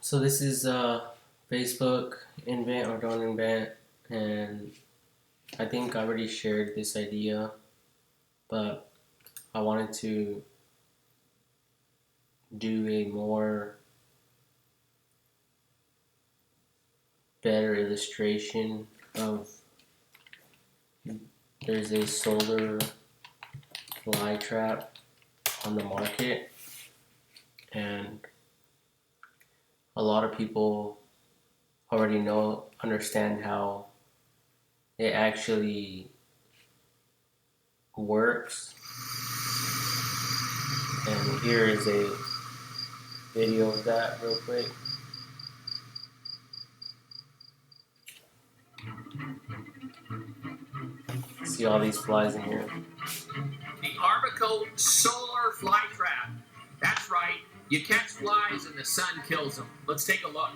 So this is Facebook invent or don't invent, and I think I already shared this idea, but I wanted to do a more better illustration of there's a solar fly trap on the market, and a lot of people already understand how it actually works. And here is a video of that real quick. See all these flies in here. The Arbico Solar Fly Trap. That's right. You catch flies and the sun kills them. Let's take a look.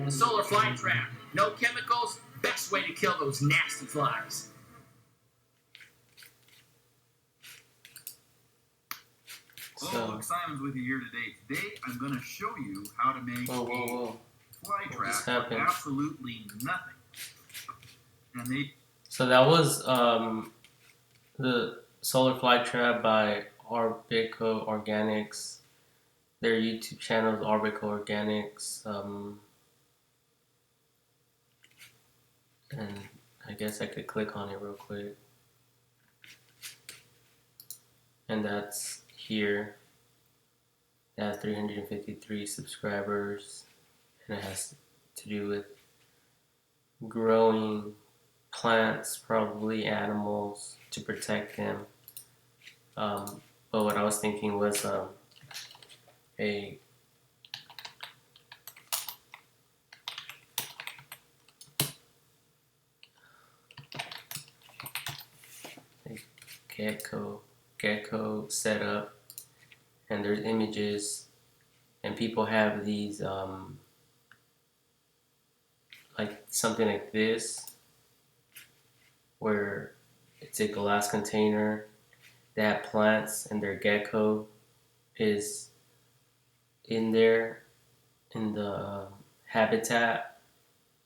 The Solar Fly Trap. No chemicals. Best way to kill those nasty flies. Hello, Luke Simons with you here today. Today I'm going to show you how to make Whoa. a fly trap for absolutely nothing. So that was the solar fly trap by Arbico Organics. Their YouTube channel is Arbico Organics. And I guess I could click on it real quick. And that's here. It has 353 subscribers. And it has to do with growing plants, probably animals, to protect them. But what I was thinking was a gecko setup, and there's images, and people have these like something like this, where it's a glass container. They have plants, and their gecko is in there in the habitat.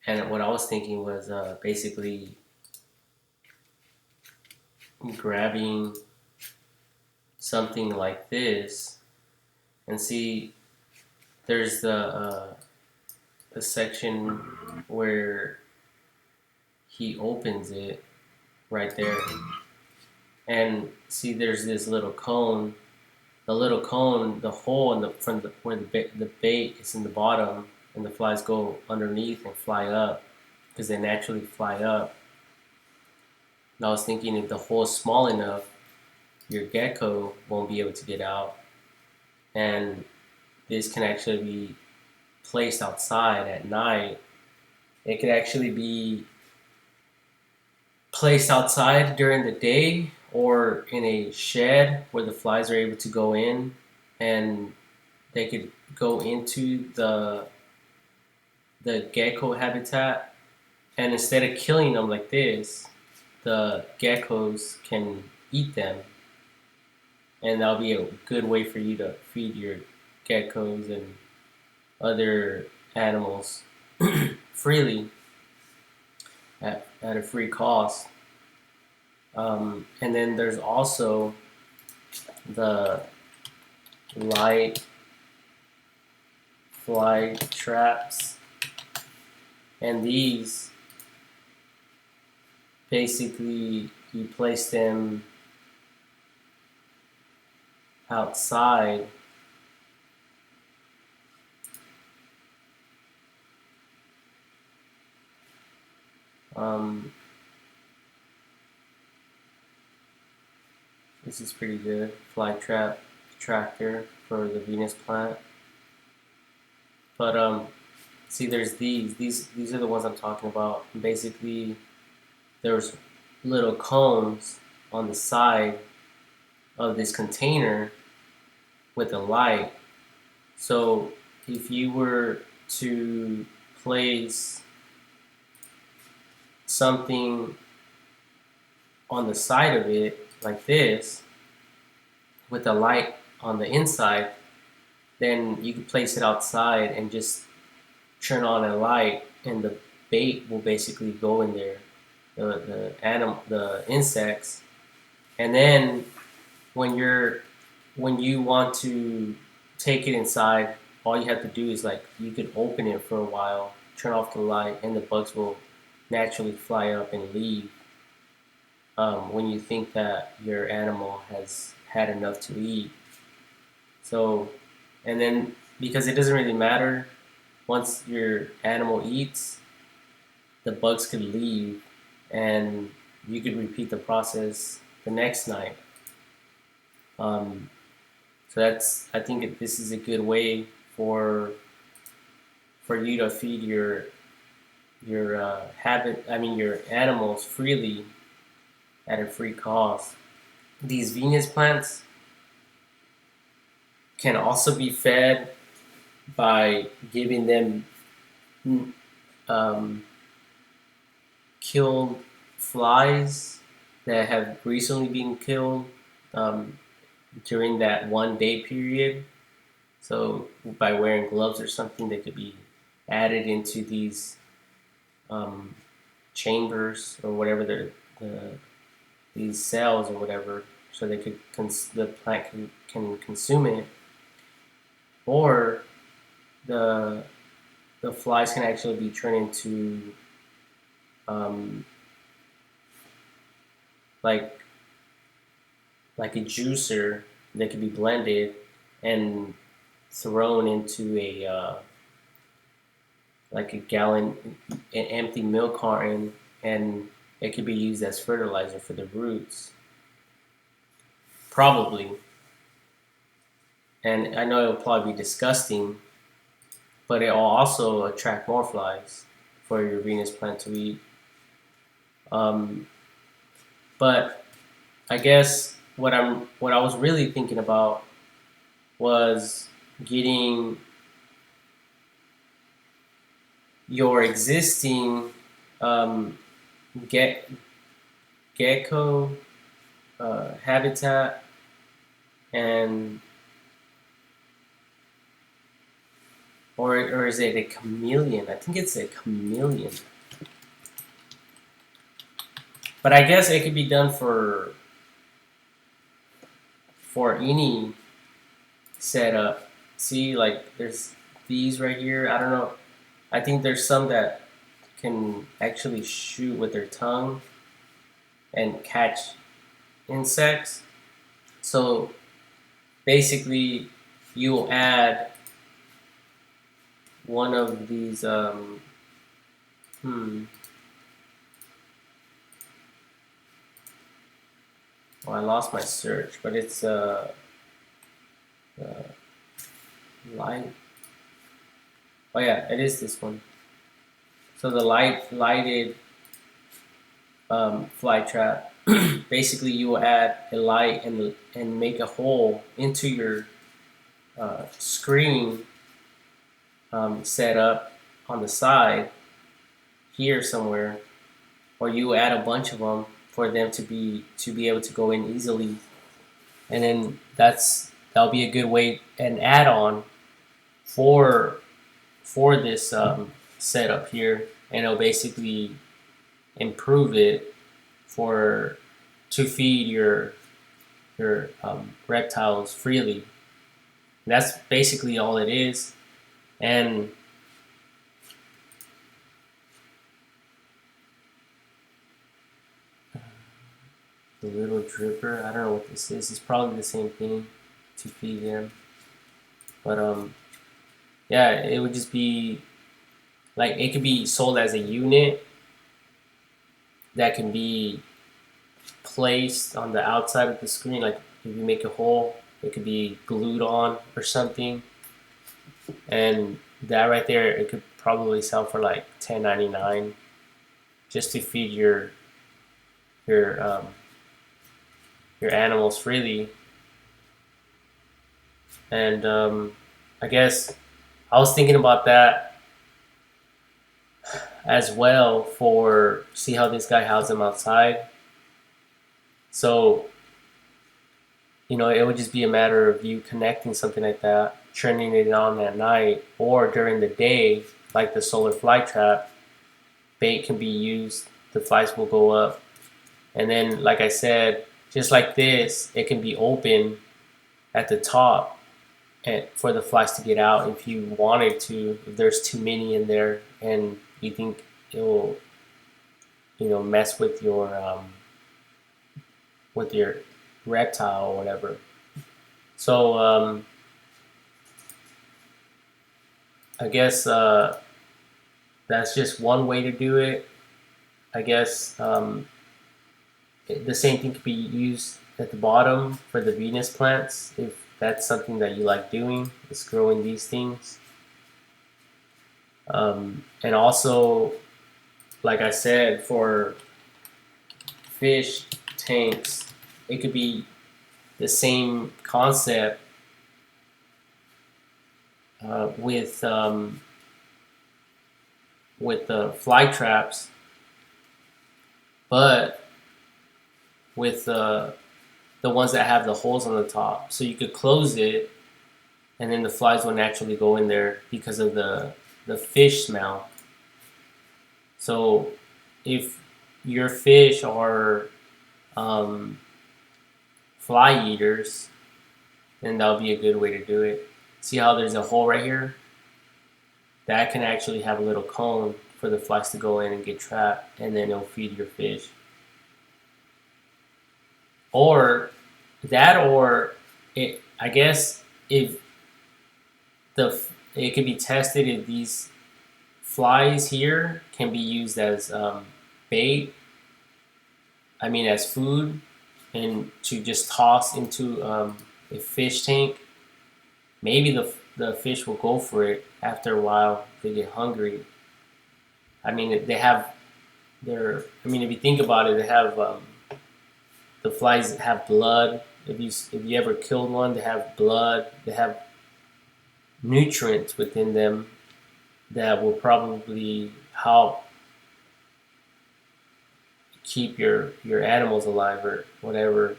And what I was thinking was basically grabbing something like this, and see there's the section where he opens it right there, and see there's this little cone. The little cone, the hole in the from where the bait is in the bottom, and the flies go underneath and fly up because they naturally fly up. And I was thinking, if the hole is small enough, your gecko won't be able to get out, and this can actually be placed outside at night. It could actually be placed outside during the day, or in a shed where the flies are able to go in, and they could go into the gecko habitat, and instead of killing them like this, the geckos can eat them, and that'll be a good way for you to feed your geckos and other animals freely. at a free cost. And then there's also the light fly traps, and these basically you place them outside this is pretty good. Fly trap tractor for the Venus plant. But see, there's these are the ones I'm talking about. Basically, there's little cones on the side of this container with a light. So if you were to place something on the side of it like this with a light on the inside, then you could place it outside and just turn on a light, and the bait will basically go in there, the insects. And then when you want to take it inside, all you have to do is, like, you could open it for a while, turn off the light, and the bugs will naturally fly up and leave when you think that your animal has had enough to eat. So, and then because it doesn't really matter, once your animal eats, the bugs could leave, and you could repeat the process the next night. So I think this is a good way for you to feed your your animals freely at a free cost. These Venus plants can also be fed by giving them killed flies that have recently been killed during that 1 day period. So by wearing gloves or something, they could be added into these chambers or whatever these cells or whatever, so they could the plant can consume it, or the flies can actually be turned into like a juicer that could be blended and thrown into a like a gallon, an empty milk carton, and it could be used as fertilizer for the roots, probably. And I know it'll probably be disgusting, but it will also attract more flies for your Venus plant to eat. But I guess what I was really thinking about was getting your existing gecko habitat and or is it a chameleon? I think it's a chameleon. But I guess it could be done for any setup. See, like, there's these right here. I don't know. I think there's some that can actually shoot with their tongue and catch insects. So basically, you'll add one of these. Well, I lost my search, but it's light. Oh yeah, it is this one. So the lighted fly trap. Basically, you will add a light and make a hole into your screen set up on the side here somewhere, or you add a bunch of them for them to be able to go in easily, and then that'll be a good way, an add-on for this setup here, and it'll basically improve it to feed your reptiles freely. And that's basically all it is. And the little dripper, I don't know what this is. It's probably the same thing to feed them. But yeah, it would just be like it could be sold as a unit that can be placed on the outside of the screen. Like if you make a hole, it could be glued on or something. And that right there, it could probably sell for like $10.99 just to feed your animals freely. And I guess I was thinking about that as well for see how this guy houses them outside. So, it would just be a matter of you connecting something like that, turning it on at night, or during the day, like the solar fly trap, bait can be used, the flies will go up. And then, like I said, just like this, it can be open at the top for the flies to get out if you wanted to, if there's too many in there and you think it will, mess with your reptile or whatever. So I guess that's just one way to do it. I guess the same thing could be used at the bottom for the Venus plants if that's something that you like doing, is growing these things. And also, like I said, for fish tanks, it could be the same concept with the fly traps, but with the ones that have the holes on the top. So you could close it, and then the flies will naturally go in there because of the fish smell. So if your fish are fly eaters, then that'll be a good way to do it. See how there's a hole right here? That can actually have a little cone for the flies to go in and get trapped, and then it'll feed your fish. Or I guess if it could be tested if these flies here can be used as bait. I mean, as food, and to just toss into a fish tank. Maybe the fish will go for it after a while. They get hungry. I mean, if you think about it, they have the flies have blood. If you ever killed one, they have blood. They have nutrients within them that will probably help keep your animals alive or whatever.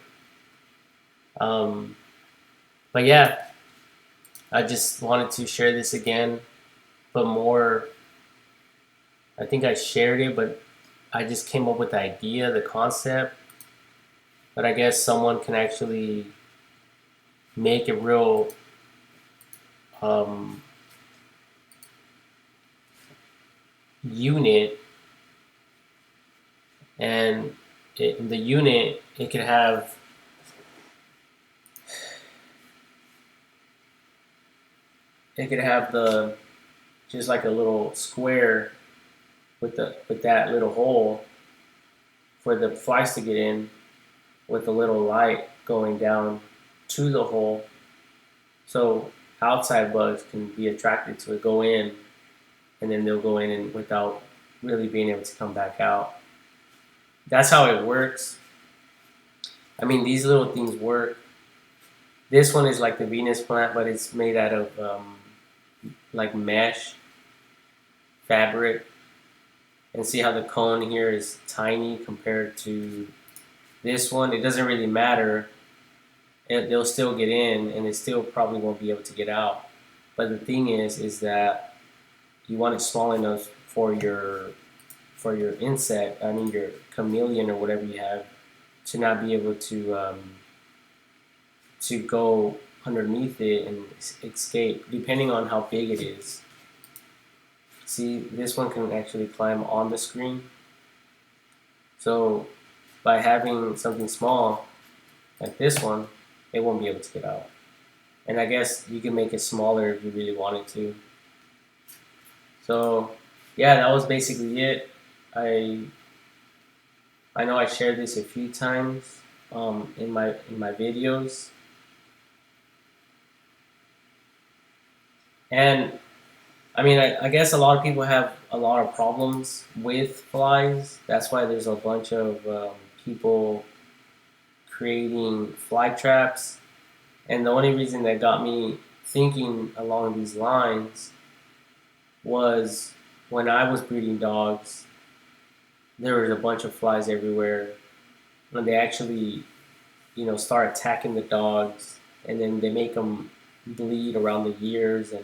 But yeah, I just wanted to share this again, but more. I think I shared it, but I just came up with the idea, the concept. But I guess someone can actually make a real unit, and in the unit it could have the just like a little square with that little hole for the flies to get in, with a little light going down to the hole, so outside bugs can be attracted to it, go in, and then they'll go in and without really being able to come back out. That's how it works. I mean, these little things work. This one is like the Venus plant, but it's made out of like mesh fabric. And see how the cone here is tiny compared to this one? It doesn't really matter. They'll still get in, and it still probably won't be able to get out. But the thing is that you want it small enough for your for your insect, I mean your chameleon or whatever you have, to not be able to go underneath it and escape, depending on how big it is. See, this one can actually climb on the screen. So by having something small like this one, it won't be able to get out. And I guess you can make it smaller if you really wanted to. So yeah, that was basically it. I know I shared this a few times in my videos, and I mean I guess a lot of people have a lot of problems with flies. That's why there's a bunch of people creating fly traps. And the only reason that got me thinking along these lines was when I was breeding dogs, there was a bunch of flies everywhere. And they actually, start attacking the dogs, and then they make them bleed around the ears, and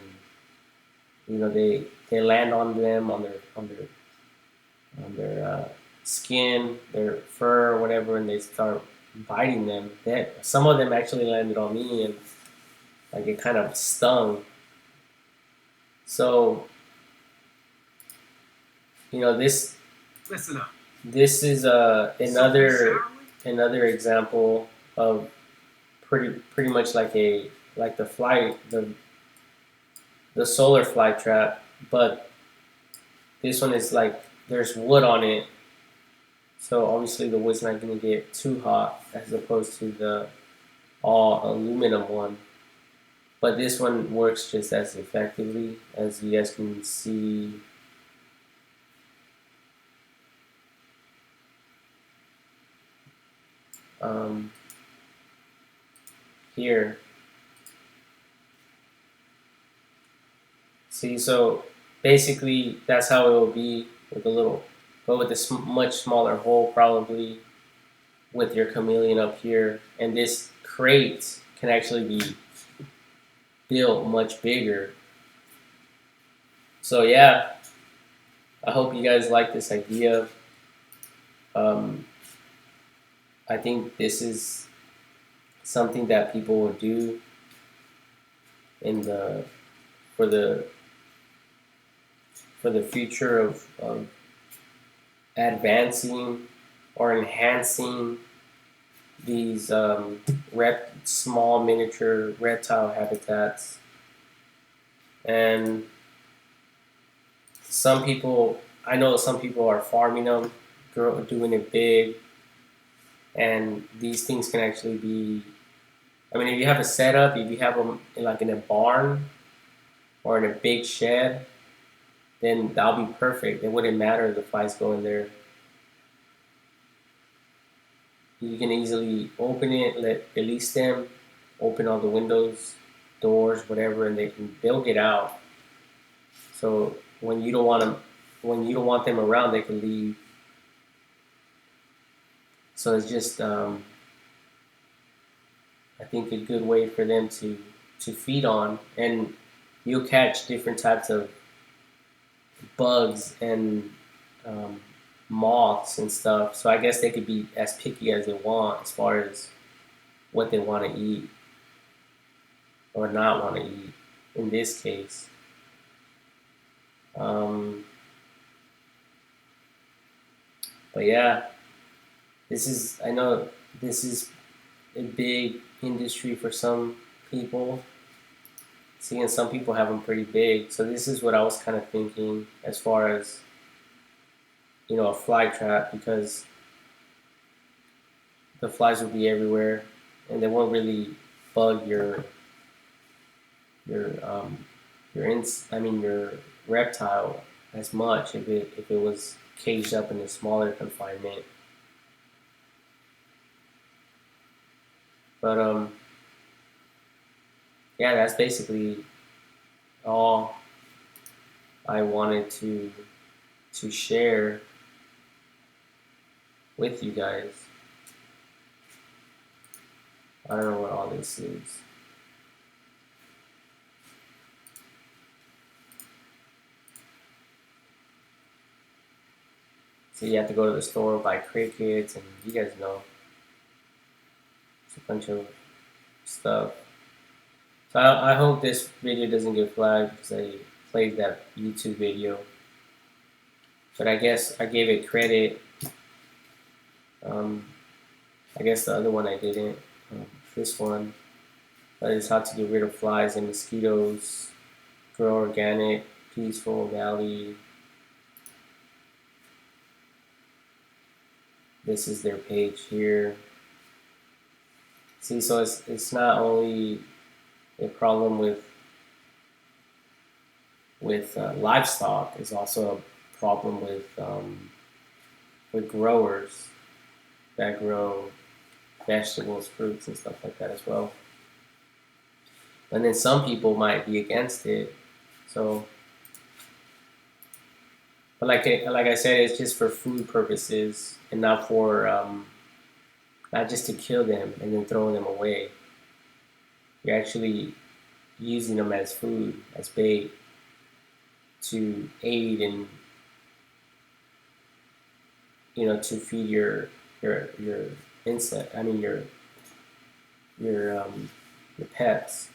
they land on them on their skin, their fur, or whatever, and they start biting them. Some of them actually landed on me, and like it kind of stung. So this Listen up. this is another example of pretty much like the solar fly trap, but this one is like there's wood on it, so obviously the wood's not going to get too hot as opposed to the all aluminum one. But this one works just as effectively, as you guys can see. Here. See, so basically that's how it will be with but with a much smaller hole probably with your chameleon up here. And this crate can actually be built much bigger. So yeah, I hope you guys like this idea. I think this is something that people will do for the future of advancing or enhancing these small miniature reptile habitats. And I know some people are farming them, doing it big, and these things can actually be, I mean, if you have a setup, if you have them in a barn or in a big shed, then that'll be perfect. It wouldn't matter if the flies go in there. You can easily open it, release them, open all the windows, doors, whatever, and they'll get out. So when you don't want them around, they can leave. So it's just I think a good way for them to feed on, and you'll catch different types of bugs and moths and stuff. So I guess they could be as picky as they want as far as what they want to eat or not want to eat in this case. But yeah, I know this is a big industry for some people. Seeing some people have them pretty big. So this is what I was kind of thinking as far as, a fly trap, because the flies will be everywhere and they won't really bug your reptile as much if it was caged up in a smaller confinement. But yeah, that's basically all I wanted to share with you guys. I don't know what all this is. So you have to go to the store, buy crickets, and you guys know it's a bunch of stuff. So I hope this video doesn't get flagged because I played that YouTube video. But I guess I gave it credit. I guess the other one I didn't. This one is how to get rid of flies and mosquitoes. Grow organic, peaceful valley. This is their page here. See, so it's not only a problem with livestock, it's also a problem with growers that grow vegetables, fruits, and stuff like that as well. And then some people might be against it. So, but like I said, it's just for food purposes and not for not just to kill them and then throw them away. You're actually using them as food, as bait, to aid in, to feed your insect. I mean your pets.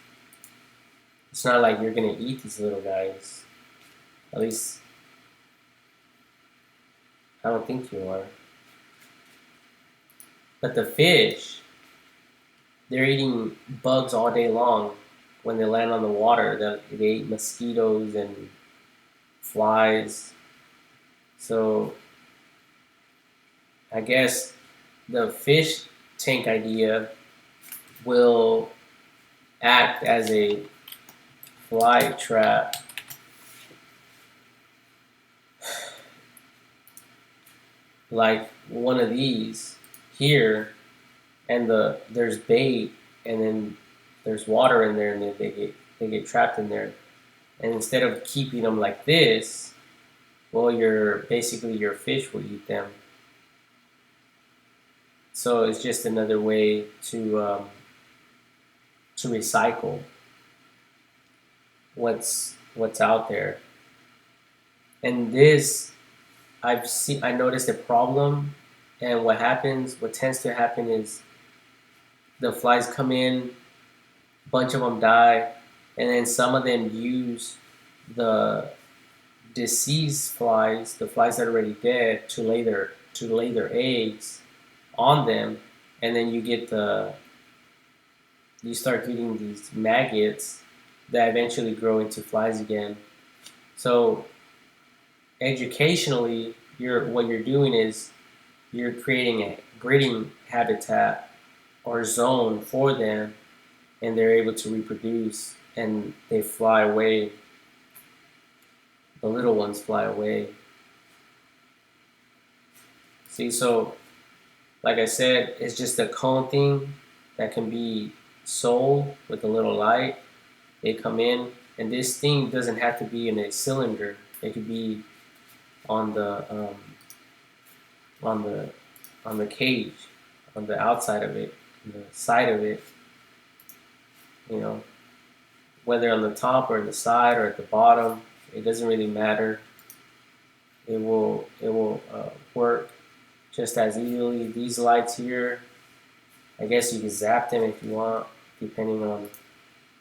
It's not like you're gonna eat these little guys. At least I don't think you are. But the fish, they're eating bugs all day long. When they land on the water, they eat mosquitoes and flies. So I guess the fish tank idea will act as a fly trap. Like one of these here, and there's bait, and then there's water in there, and they get trapped in there. And instead of keeping them like this, well, your fish will eat them. So it's just another way to recycle what's out there. And this, I noticed a problem, and what tends to happen is the flies come in, a bunch of them die, and then some of them use the deceased flies, the flies that are already dead, to lay their eggs on them, and then you start getting these maggots that eventually grow into flies again. So educationally, what you're doing is you're creating a breeding habitat or zone for them, and they're able to reproduce, and they fly away. The little ones fly away. See, so like I said, it's just a cone thing that can be sold with a little light. They come in, and this thing doesn't have to be in a cylinder. It could be on the cage, on the outside of it, on the side of it. Whether on the top or the side or at the bottom, it doesn't really matter. It will work just as easily. These lights here, I guess you can zap them if you want, depending on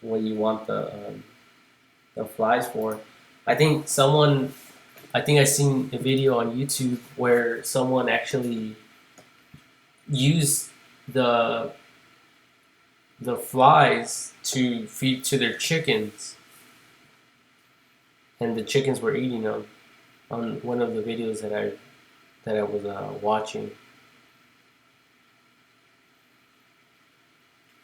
what you want the flies for. I think I seen a video on YouTube where someone actually used the flies to feed to their chickens, and the chickens were eating them on one of the videos that I was watching.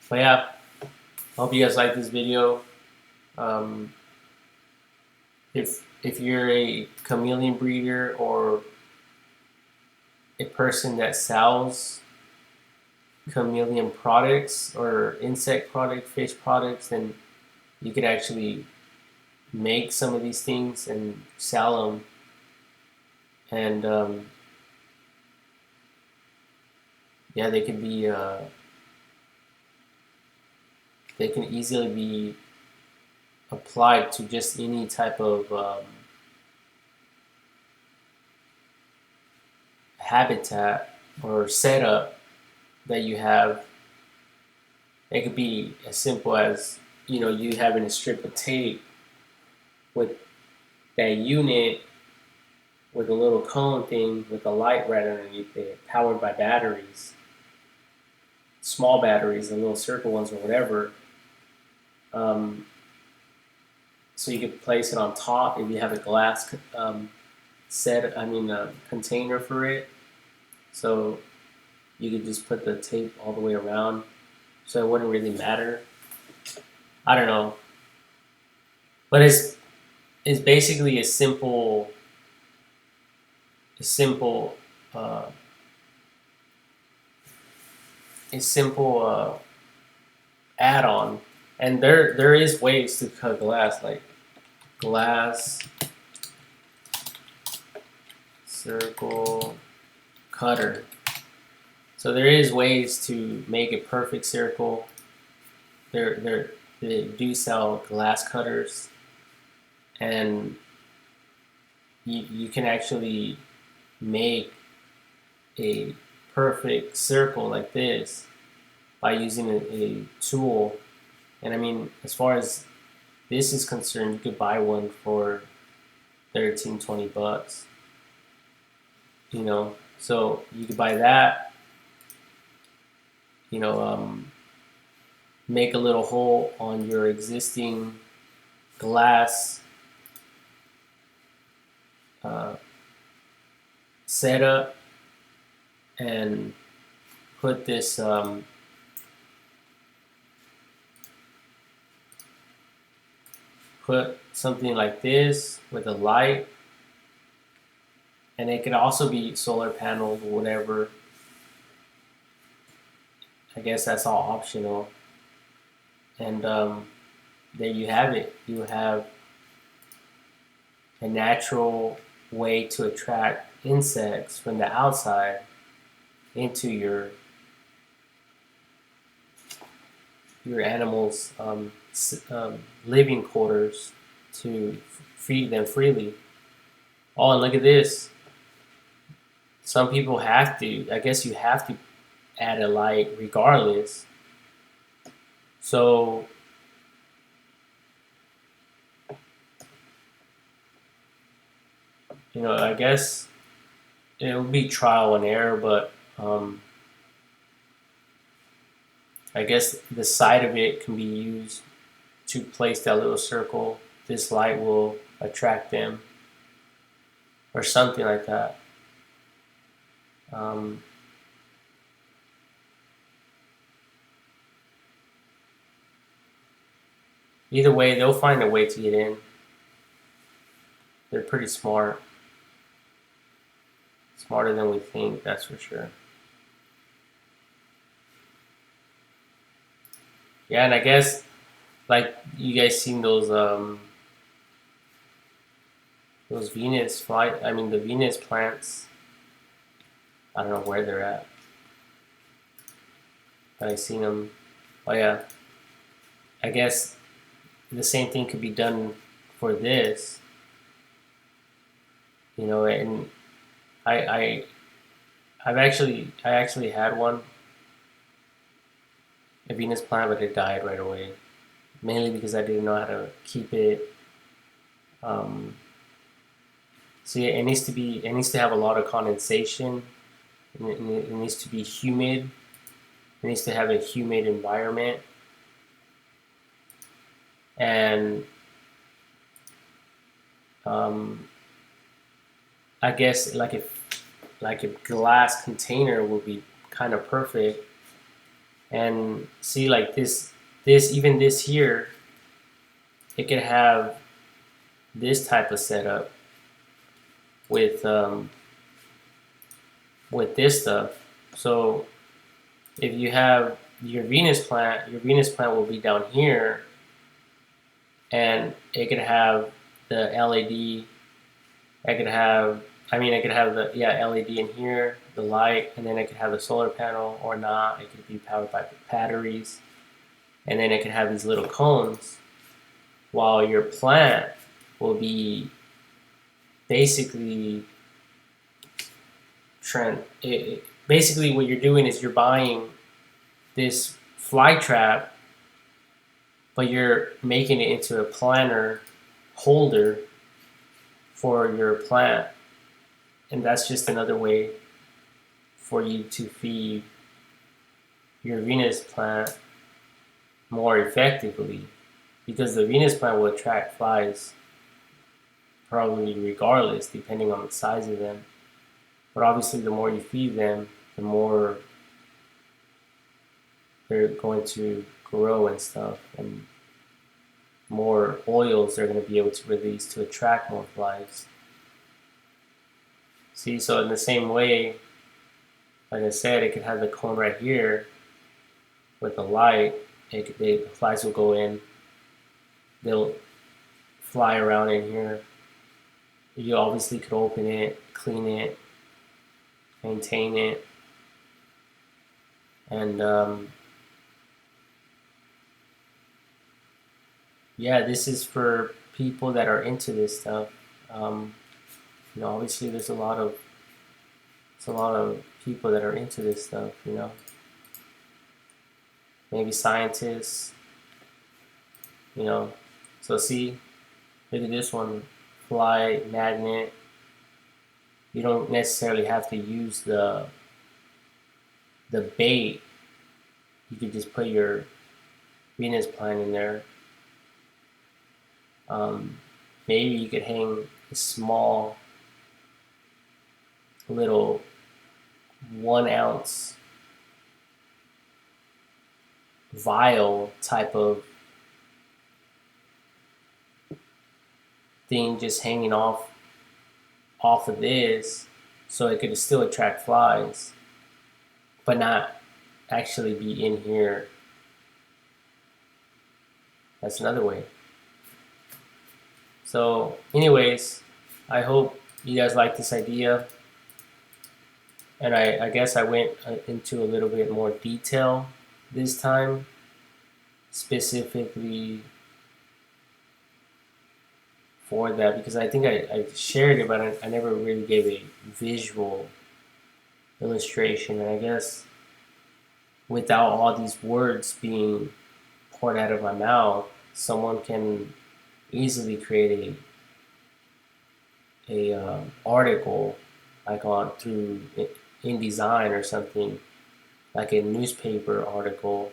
But yeah, I hope you guys like this video. If you're a chameleon breeder or a person that sells chameleon products or insect product, fish products, then you could actually make some of these things and sell them. And yeah, they can easily be applied to just any type of habitat or setup that you have. It could be as simple as, you know, you having a strip of tape with that unit with a little cone thing with a light right underneath it, powered by batteries, small batteries, the little circle ones or whatever. So you could place it on top if you have a glass container for it. So you could just put the tape all the way around, so it wouldn't really matter. I don't know, but it's basically a simple add-on, and there is ways to cut glass, like glass circle cutter. So there is ways to make a perfect circle. They do sell glass cutters, and you can actually make a perfect circle like this by using a tool. And I mean, as far as this is concerned, you could buy one for $13-20, you know. So you could buy that, you know, make a little hole on your existing glass setup and put this put something like this with a light, and it can also be solar panels or whatever. I guess that's all optional. And there you have it. You have a natural way to attract insects from the outside into your animals' living quarters to feed them freely. Oh, and look at this. Some people have to, I guess you have to add a light regardless. So you know, I guess it would be trial and error, but I guess the side of it can be used to place that little circle. This light will attract them, or something like that. Either way, they'll find a way to get in. They're pretty smart. Smarter than we think, that's for sure. Yeah, and I guess, like, you guys seen those Venus the Venus plants. I don't know where they're at, but I seen them. Oh yeah, I guess the same thing could be done for this. You know, and I actually had one, a Venus plant, but it died right away, mainly because I didn't know how to keep it. See, it needs to have a lot of condensation. It needs to be humid. It needs to have a humid environment, and I guess like a glass container would be kind of perfect. And see, like this even this here, it could have this type of setup with this stuff. So if you have your Venus plant will be down here, and it could have the LED. I could have the LED in here, the light, and then it could have the solar panel or not. It could be powered by batteries, and then it could have these little cones, while your plant will be basically basically what you're doing is you're buying this fly trap, but you're making it into a planter holder for your plant, and that's just another way for you to feed your Venus plant more effectively, because the Venus plant will attract flies probably regardless, depending on the size of them. But obviously, the more you feed them, the more they're going to grow and stuff, and more oils they're going to be able to release to attract more flies. See, so in the same way, like I said, it could have the cone right here with the light. The flies will go in. They'll fly around in here. You obviously could open it, clean it, maintain it, and yeah, this is for people that are into this stuff. Obviously, there's a lot of people that are into this stuff. Maybe scientists. So see, look at this one, fly magnet. You don't necessarily have to use the bait. You could just put your Venus plant in there. Maybe you could hang a small little 1 ounce vial type of thing just hanging off of this, so it could still attract flies, but not actually be in here. That's another way. So anyways, I hope you guys like this idea, and I guess I went into a little bit more detail this time, specifically for that, because I think I shared it, but I never really gave a visual illustration. And I guess without all these words being poured out of my mouth, someone can easily create a article like through InDesign or something, like a newspaper article,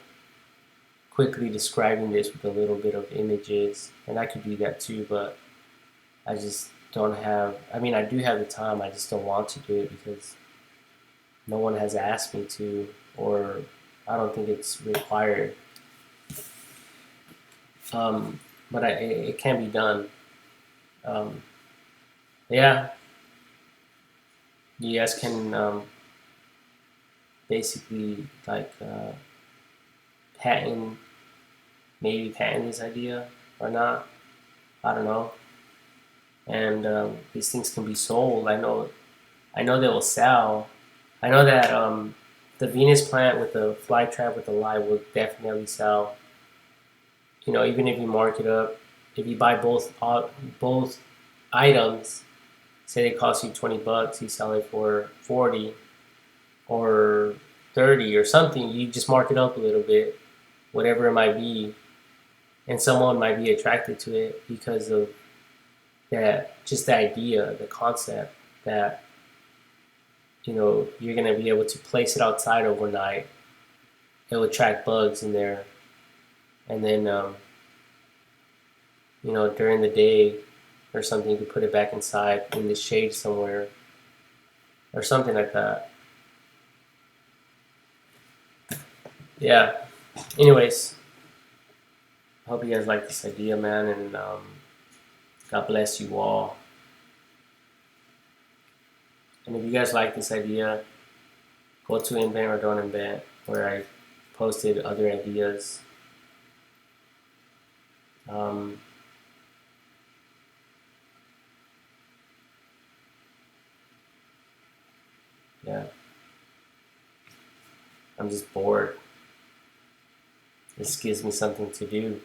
quickly describing this with a little bit of images. And I could do that too, but I just don't have, I do have the time, I just don't want to do it because no one has asked me to, or I don't think it's required. But it can be done. Yeah, you guys can basically like patent this idea or not. I don't know. And these things can be sold. I know they will sell. I know that the Venus plant with the fly trap with the light will definitely sell. Even if you mark it up, if you buy both items, say they cost you $20, you sell it for 40 or 30 or something. You just mark it up a little bit, whatever it might be, and someone might be attracted to it because of that, just the idea, the concept that you're going to be able to place it outside overnight. It'll attract bugs in there, and then during the day or something, you can put it back inside in the shade somewhere or something like that. Yeah. Anyways, I hope you guys like this idea, man, and God bless you all. And if you guys like this idea, go to Invent or Don't Invent, where I posted other ideas. Yeah. I'm just bored. This gives me something to do.